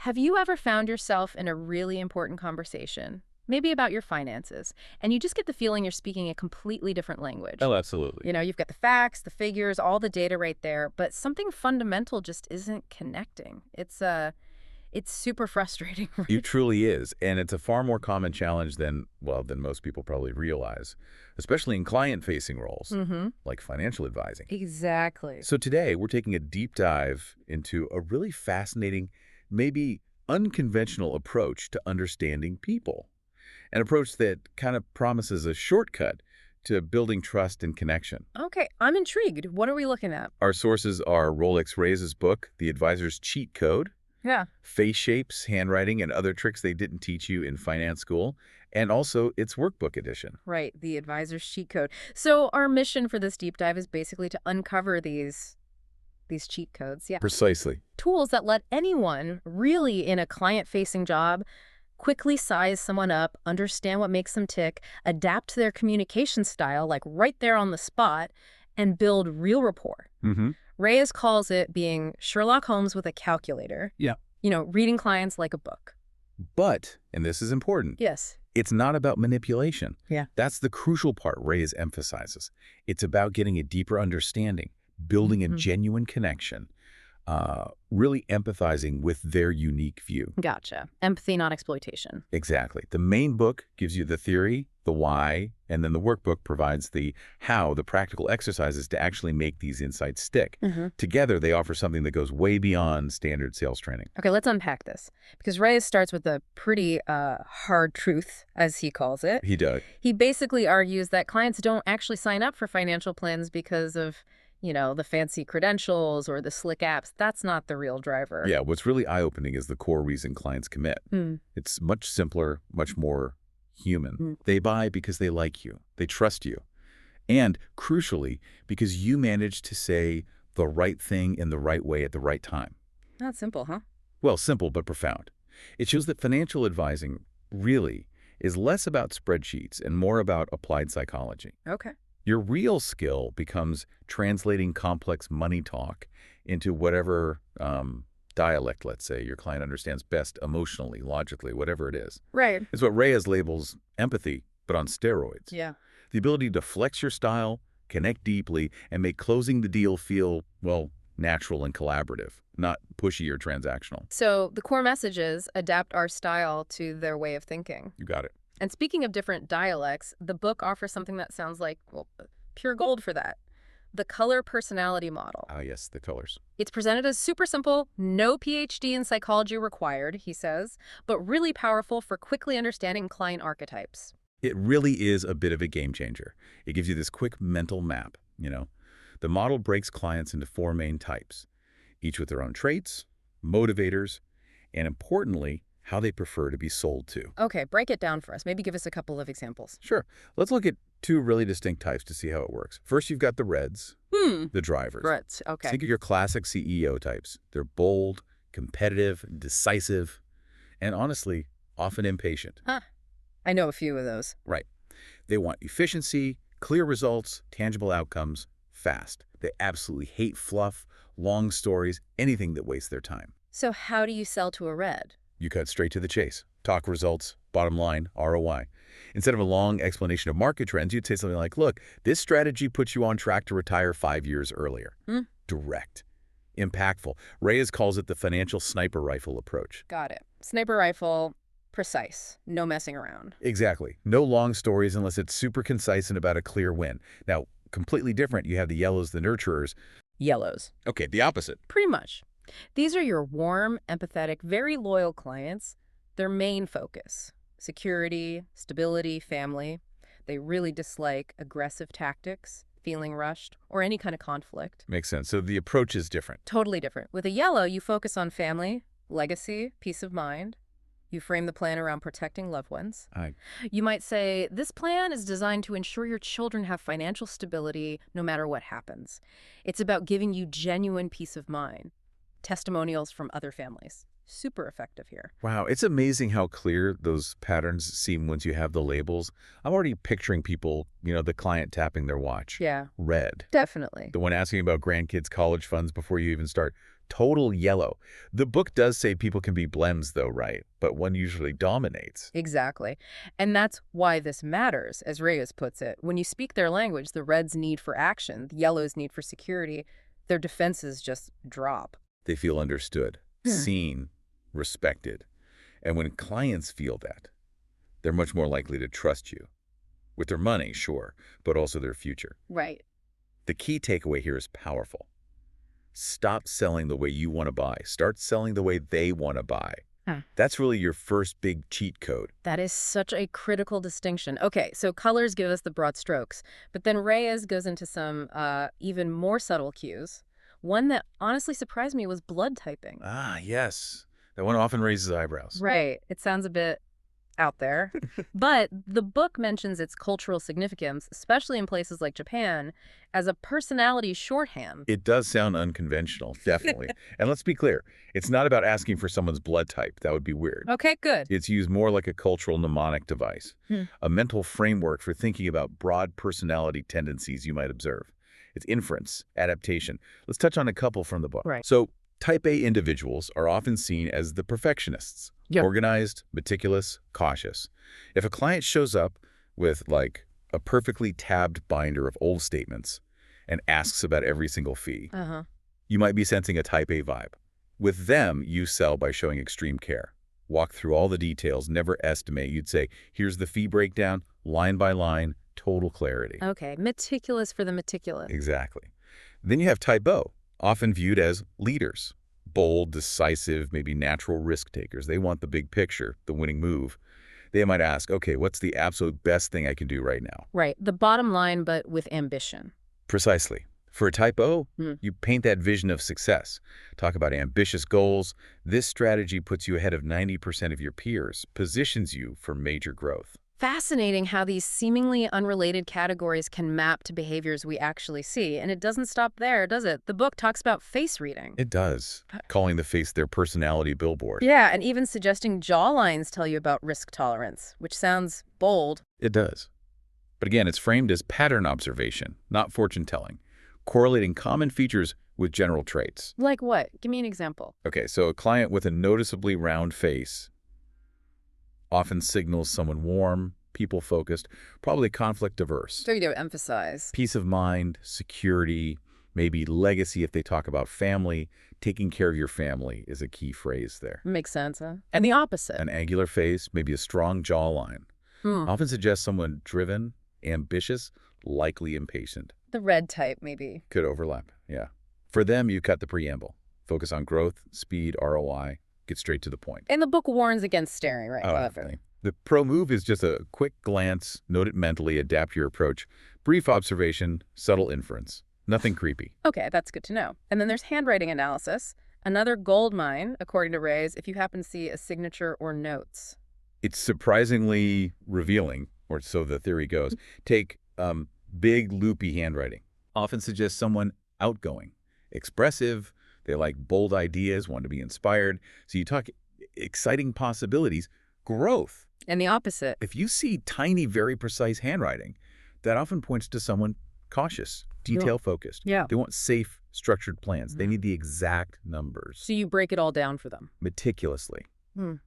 Have you ever found yourself in a really important conversation, maybe about your finances, and you just get the feeling you're speaking a completely different language? Oh, absolutely. You've got the facts, the figures, all the data right there, but something fundamental just isn't connecting. It's super frustrating, It right? truly is, and it's a far more common challenge than, well, than most people probably realize, especially in client-facing roles, Mm-hmm. like financial advising. Exactly. So today, we're taking a deep dive into a really fascinating, maybe unconventional approach to understanding people. An approach that kind of promises a shortcut to building trust and connection. Okay, I'm intrigued. What are we looking at? Our sources are Rolex Reyes' book, The Advisor's Cheat Code, Yeah. face shapes, handwriting, and other tricks they didn't teach you in finance school, and also its Workbook Edition. Right, the advisor's cheat code. So our mission for this deep dive is basically to uncover these cheat codes. Yeah. Precisely. Tools that let anyone really in a client-facing job quickly size someone up, understand what makes them tick, adapt to their communication style, like right there on the spot, and build real rapport. Mm-hmm. Reyes calls it being Sherlock Holmes with a calculator. Yeah. Reading clients like a book. But, and this is important, Yes. it's not about manipulation. Yeah. That's the crucial part Reyes emphasizes. It's about getting a deeper understanding, building a Mhm. genuine connection, really empathizing with their unique view. Gotcha. Empathy, not exploitation. Exactly. The main book gives you the theory, the why, and then the workbook provides the how, the practical exercises to actually make these insights stick. Mm-hmm. Together, they offer something that goes way beyond standard sales training. Okay, let's unpack this. Because Reyes starts with a pretty hard truth, as he calls it. He does. He basically argues that clients don't actually sign up for financial plans because of, the fancy credentials or the slick apps. That's not the real driver. Yeah, what's really eye-opening is the core reason clients commit. Mm. It's much simpler, much more human. Mm. They buy because they like you, they trust you, and crucially, because you manage to say the right thing in the right way at the right time. Not simple, huh? Well, simple but profound. It shows that financial advising really is less about spreadsheets and more about applied psychology. Okay. Your real skill becomes translating complex money talk into whatever dialect, let's say, your client understands best emotionally, logically, whatever it is. Right. It's what Reyes labels empathy, but on steroids. Yeah. The ability to flex your style, connect deeply, and make closing the deal feel, well, natural and collaborative, not pushy or transactional. So the core message is adapt our style to their way of thinking. You got it. And speaking of different dialects, the book offers something that sounds like, well, pure gold for that. The color personality model. Ah, yes, the colors. It's presented as super simple, no PhD in psychology required, he says, but really powerful for quickly understanding client archetypes. It really is a bit of a game changer. It gives you this quick mental map, The model breaks clients into 4 main types, each with their own traits, motivators, and importantly, how they prefer to be sold to. Okay, break it down for us. Maybe give us a couple of examples. Sure. Let's look at 2 really distinct types to see how it works. First, you've got the reds, the drivers. Right, okay. Think of your classic CEO types. They're bold, competitive, decisive, and honestly, often impatient. Huh. I know a few of those. Right. They want efficiency, clear results, tangible outcomes, fast. They absolutely hate fluff, long stories, anything that wastes their time. So how do you sell to a red? You cut straight to the chase. Talk results, bottom line, ROI. Instead of a long explanation of market trends, you'd say something like, look, this strategy puts you on track to retire 5 years earlier. Direct. Impactful. Reyes calls it the financial sniper rifle approach. Got it. Sniper rifle, precise, no messing around. Exactly. No long stories unless it's super concise and about a clear win. Now, completely different, you have the yellows, the nurturers. Yellows. Okay, the opposite. Pretty much. These are your warm, empathetic, very loyal clients. Their main focus: security, stability, family. They really dislike aggressive tactics, feeling rushed, or any kind of conflict. Makes sense. So the approach is different. Totally different. With a yellow, you focus on family, legacy, peace of mind. You frame the plan around protecting loved ones. You might say, this plan is designed to ensure your children have financial stability no matter what happens. It's about giving you genuine peace of mind. Testimonials from other families. Super effective here. Wow, it's amazing how clear those patterns seem once you have the labels. I'm already picturing people, the client tapping their watch. Yeah. Red. Definitely. The one asking about grandkids' college funds before you even start Total yellow. The book does say people can be blends, though, right? But one usually dominates. Exactly. And that's why this matters, as Reyes puts it. When you speak their language, the red's need for action, the yellow's need for security, their defenses just drop. They feel understood, seen, respected. And when clients feel that, they're much more likely to trust you. With their money, sure, but also their future. Right. The key takeaway here is powerful. Stop selling the way you want to buy. Start selling the way they want to buy. That's really your first big cheat code. That is such a critical distinction. Okay, so colors give us the broad strokes, but then Reyes goes into some even more subtle cues. One that honestly surprised me was blood typing. Ah, yes. That one often raises eyebrows. Right. It sounds a bit out there. But the book mentions its cultural significance, especially in places like Japan, as a personality shorthand. It does sound unconventional, definitely. And let's be clear, it's not about asking for someone's blood type. That would be weird. Okay, good. It's used more like a cultural mnemonic device, a mental framework for thinking about broad personality tendencies you might observe. It's inference, adaptation. Let's touch on a couple from the book. Right. So, Type A individuals are often seen as the perfectionists, organized, meticulous, cautious. If a client shows up with, like, a perfectly tabbed binder of old statements and asks about every single fee, you might be sensing a Type A vibe. With them, you sell by showing extreme care. Walk through all the details, never estimate. You'd say, here's the fee breakdown, line by line, total clarity. Okay, meticulous for the meticulous. Exactly. Then you have Type O, often viewed as leaders. Bold, decisive, maybe natural risk takers. They want the big picture, the winning move. They might ask, okay, what's the absolute best thing I can do right now? Right, the bottom line, but with ambition. Precisely. For a Type O, you paint that vision of success. Talk about ambitious goals. This strategy puts you ahead of 90% of your peers, positions you for major growth. Fascinating how these seemingly unrelated categories can map to behaviors we actually see. And it doesn't stop there, does it? The book talks about face reading. It does, calling the face their personality billboard. Yeah, and even suggesting jawlines tell you about risk tolerance, which sounds bold. It does. But again, it's framed as pattern observation, not fortune-telling, correlating common features with general traits. Like what? Give me an example. Okay, so a client with a noticeably round face often signals someone warm, people-focused, probably conflict-averse. So you do emphasize. Peace of mind, security, maybe legacy if they talk about family. Taking care of your family is a key phrase there. Makes sense, huh? And the opposite. An angular face, maybe a strong jawline. Often suggests someone driven, ambitious, likely impatient. The red type, maybe. Could overlap, yeah. For them, you cut the preamble. Focus on growth, speed, ROI. Get straight to the point. And the book warns against staring, right? Oh, definitely. The pro move is just a quick glance, note it mentally, adapt your approach. Brief observation, subtle inference. Nothing creepy. Okay, that's good to know. And then there's handwriting analysis. Another gold mine, according to Reyes, if you happen to see a signature or notes. It's surprisingly revealing, or so the theory goes. Take big, loopy handwriting. Often suggests someone outgoing, expressive. They like bold ideas, want to be inspired. So you talk exciting possibilities, growth. And the opposite. If you see tiny, very precise handwriting, that often points to someone cautious, detail-focused. Yeah. They want safe, structured plans. They need the exact numbers. So you break it all down for them. Meticulously.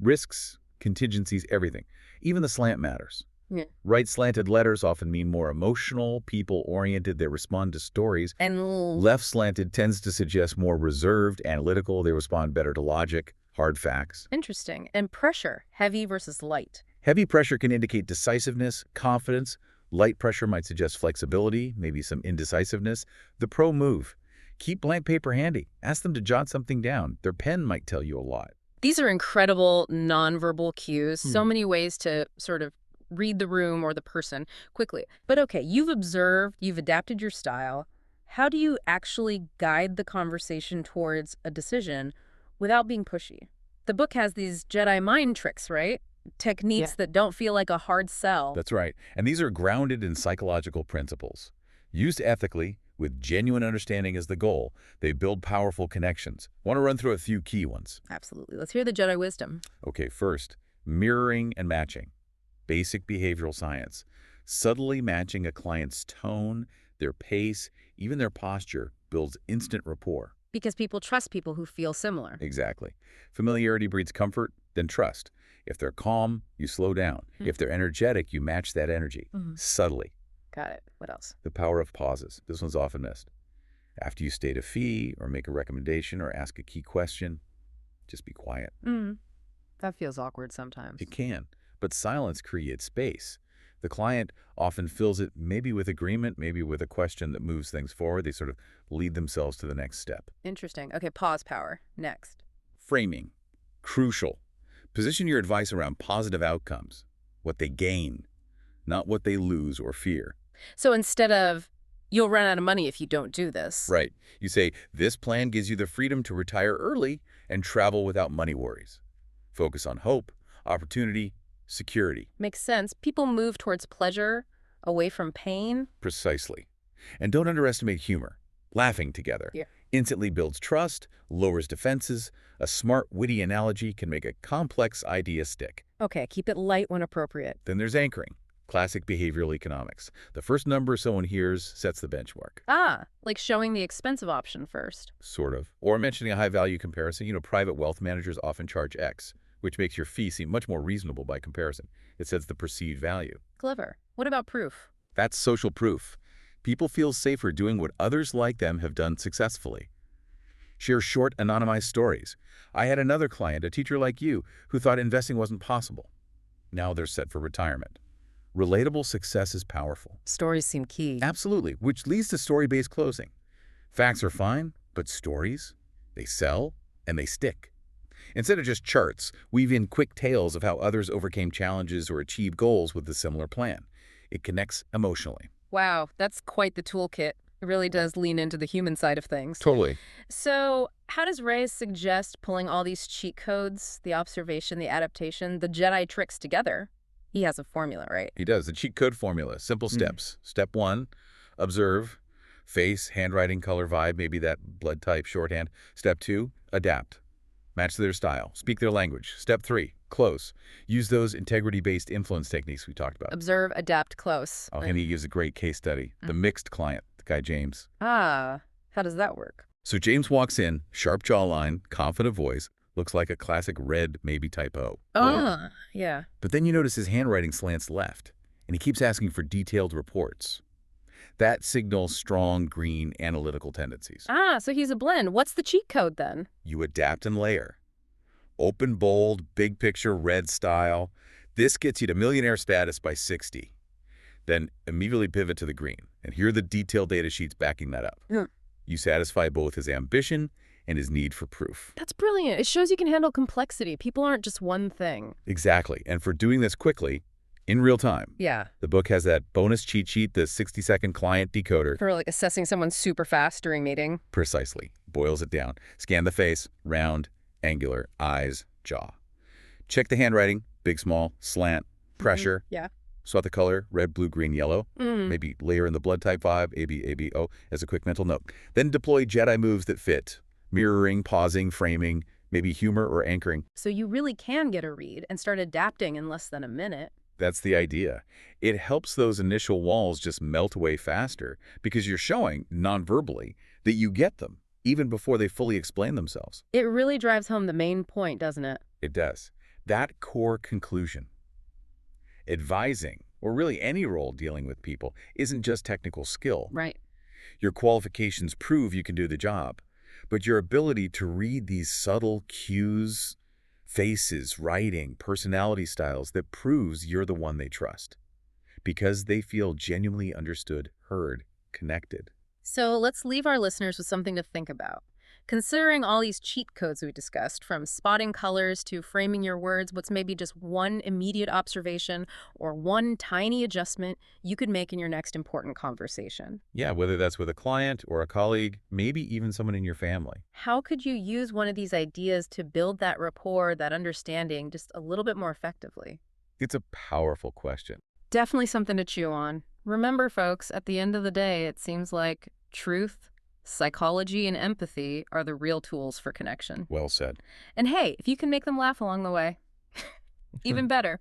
Risks, contingencies, everything. Even the slant matters. Yeah. Right slanted letters often mean more emotional, people-oriented. They respond to stories. And Left slanted tends to suggest more reserved, analytical. They respond better to logic, hard facts. interesting. And pressure, heavy versus light. Heavy pressure can indicate decisiveness, confidence. Light pressure might suggest flexibility, maybe some indecisiveness. The pro move. Keep blank paper handy. Ask them to jot something down. Their pen might tell you a lot. These are incredible nonverbal cues. So many ways to sort of read the room or the person quickly. But okay, you've observed, you've adapted your style. How do you actually guide the conversation towards a decision without being pushy? The book has these Jedi mind tricks, right? Techniques that don't feel like a hard sell. That's right. And these are grounded in psychological principles. Used ethically, with genuine understanding as the goal, they build powerful connections. Want to run through a few key ones? Absolutely. Let's hear the Jedi wisdom. Okay, first, mirroring and matching. Basic behavioral science. Subtly matching a client's tone, their pace, even their posture builds instant rapport. Because people trust people who feel similar. Exactly. Familiarity breeds comfort, then trust. If they're calm, you slow down. If they're energetic, you match that energy. Subtly. Got it. What else? The power of pauses. This one's often missed. After you state a fee or make a recommendation or ask a key question, just be quiet. That feels awkward sometimes. It can, but silence creates space. The client often fills it maybe with agreement, maybe with a question that moves things forward. They sort of lead themselves to the next step. Interesting. Okay, pause power. Next. Framing. Crucial. Position your advice around positive outcomes, what they gain, not what they lose or fear. So instead of, you'll run out of money if you don't do this. Right. You say, this plan gives you the freedom to retire early and travel without money worries. Focus on hope, opportunity, security. Makes sense. People move towards pleasure, away from pain. Precisely. And don't underestimate humor. Laughing together instantly builds trust, lowers defenses. A smart, witty analogy can make a complex idea stick. Okay, keep it light when appropriate. Then there's anchoring. Classic behavioral economics. The first number someone hears sets the benchmark. Ah, like showing the expensive option first. Sort of. Or mentioning a high-value comparison. Private wealth managers often charge X, which makes your fee seem much more reasonable by comparison. It sets the perceived value. Clever. What about proof? That's social proof. People feel safer doing what others like them have done successfully. Share short, anonymized stories. I had another client, a teacher like you, who thought investing wasn't possible. Now they're set for retirement. Relatable success is powerful. Stories seem key. Absolutely, which leads to story-based closing. Facts are fine, but stories, they sell and they stick. Instead of just charts, weave in quick tales of how others overcame challenges or achieved goals with a similar plan. It connects emotionally. Wow, that's quite the toolkit. It really does lean into the human side of things. Totally. So how does Ray suggest pulling all these cheat codes, the observation, the adaptation, the Jedi tricks together? He has a formula, right? He does. The cheat code formula. Simple steps. Step 1, observe. Face, handwriting, color, vibe, maybe that blood type, shorthand. Step 2, adapt. Match their style. Speak their language. Step 3, close. Use those integrity-based influence techniques we talked about. Observe, adapt, close. Oh, and he gives a great case study. The mixed client, the guy James. Ah, how does that work? So James walks in, sharp jawline, confident voice, looks like a classic red, maybe type O. Yeah. But then you notice his handwriting slants left, and he keeps asking for detailed reports. That signals strong green analytical tendencies. Ah, so he's a blend. What's the cheat code then? You adapt and layer. Open, bold, big picture, red style. This gets you to millionaire status by 60. Then immediately pivot to the green. And here are the detailed data sheets backing that up. You satisfy both his ambition and his need for proof. That's brilliant. It shows you can handle complexity. People aren't just one thing. Exactly. And for doing this quickly, in real time. Yeah. The book has that bonus cheat sheet, the 60-second client decoder. For like assessing someone super fast during meeting. Precisely. Boils it down. Scan the face, round, angular, eyes, jaw. Check the handwriting, big, small, slant, pressure. Yeah. Swat the color, red, blue, green, yellow. Maybe layer in the blood type vibe, AB, AB, O, as a quick mental note. Then deploy Jedi moves that fit. Mirroring, pausing, framing, maybe humor or anchoring. So you really can get a read and start adapting in less than a minute. That's the idea. It helps those initial walls just melt away faster because you're showing, non-verbally, that you get them, even before they fully explain themselves. It really drives home the main point, doesn't it? It does. That core conclusion. Advising, or really any role dealing with people, isn't just technical skill. Right. Your qualifications prove you can do the job, but your ability to read these subtle cues, faces, writing, personality styles that proves you're the one they trust because they feel genuinely understood, heard, connected. So let's leave our listeners with something to think about. Considering all these cheat codes we discussed, from spotting colors to framing your words, what's maybe just one immediate observation or one tiny adjustment you could make in your next important conversation. Yeah, whether that's with a client or a colleague, maybe even someone in your family. How could you use one of these ideas to build that rapport, that understanding, just a little bit more effectively? It's a powerful question. Definitely something to chew on. Remember, folks, at the end of the day, it seems like truth, psychology, and empathy are the real tools for connection. Well said. And hey, if you can make them laugh along the way, even better.